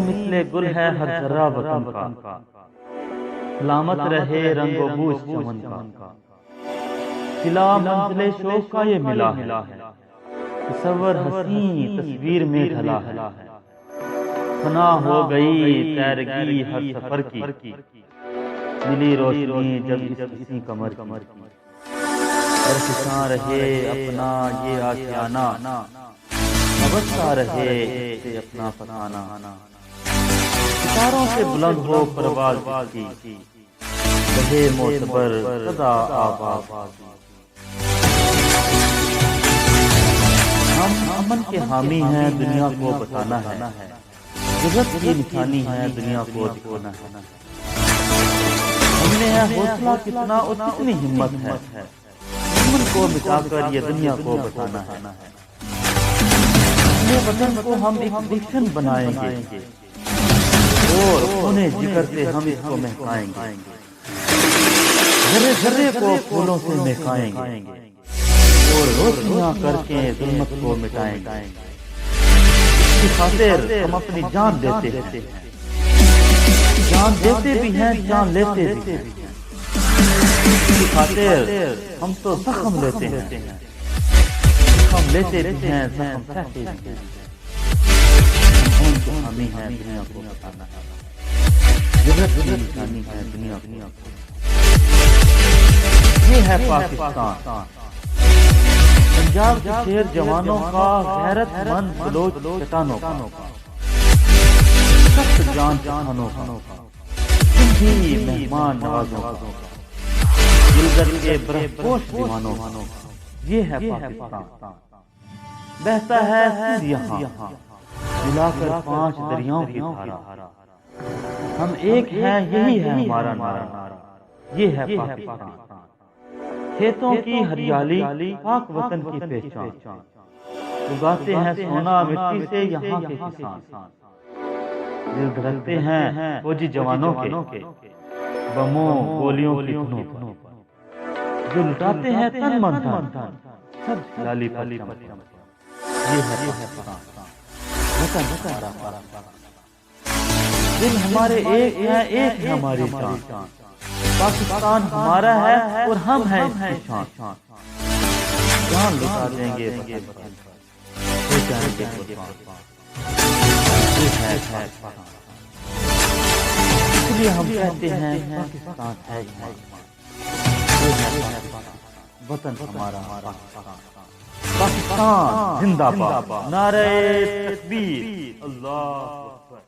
مثل گل ہے ہر ذرہ وطن کا، سلامت رہے رنگ و بو اس چمن کا، صلہ منزل شوق کا یہ ملا ہے، تصور حسین تصویر میں ڈھلا ہے، فنا ہو گئی تیرگی ہر سفر کی، ملی روشنی جب اس کسی کمر کی، درخشاں رہے اپنا یہ آشیانہ، نبستا رہے اس سے اپنا فسانہ، ستاروں سے بلند ہو پرواز کی، رہے معتبر سدا آباد، ہم امن کے حامی ہیں دنیا کو بتانا ہے، عزت کی نشانی ہے دنیا کو دکھانا ہے، ہم نے ہے حوصلہ کتنا اور کتنی ہمت ہے، دشمن کو مٹا کر یہ دنیا کو بتانا ہے، اپنے وطن کو ہم ایک گلشن بنائیں گے اور انہیں جگر سے ہم اس کو مہکائیں گے، ذرے ذرے کو پھولوں سے مہکائیں گے اور روشنیاں کر کے ظلمت کو مٹائیں گے، اس کی خاطر ہم اپنی جان دیتے ہیں، جان دیتے بھی ہیں جان لیتے بھی ہیں، اس کی خاطر ہم تو زخم لیتے ہیں، زخم لیتے بھی ہیں زخم سہتے بھی ہیں، ہم کو حامی ہیں دنیا کو بتانا ہے، عزت کی نشانی ہے دنیا کو، یہ ہے پاکستان، پنجاب کے شیر جوانوں کا، غیرت مند بلوچ چٹانوں کا، سخت جان جہانوں کا، سندھی مہمان نوازوں کا، دلگر کے برہپوش دیوانوں کا، یہ ہے پاکستان، بہتا ہے سندھ یہاں، ملا کر 5 دریاؤں کی دھارا، ہم ایک ہیں یہی ہے ہمارا نعرہ، یہ ہے پاکستان، کھیتوں کی ہریالی پاک وطن کی پہچان، اگاتے ہیں سونا مٹی سے یہاں کے کسان، دل دھڑکتے ہیں فوجی جوانوں کے، بموں گولیوں کی دھنوں پر، جو لٹاتے ہیں تن من دھن، سب لالی پر چمک، یہ ہے پاکستان، وطن ہمارا پاکستان، دل ہمارے ایک ہیں ایک ہے ہماری جان، پاکستان ہمارا ہے اور ہم ہیں اس کی شان، جان لٹا دیں گے وطن پر، ہو جائیں گے قربان، یہ ہے پاکستان، اس لیے ہم کہتے ہیں پاکستان ہے یہ ہے پاکستان، وطن ہمارا پاکستان زندہ باد، نعرہ تکبیر، اللہ اکبر۔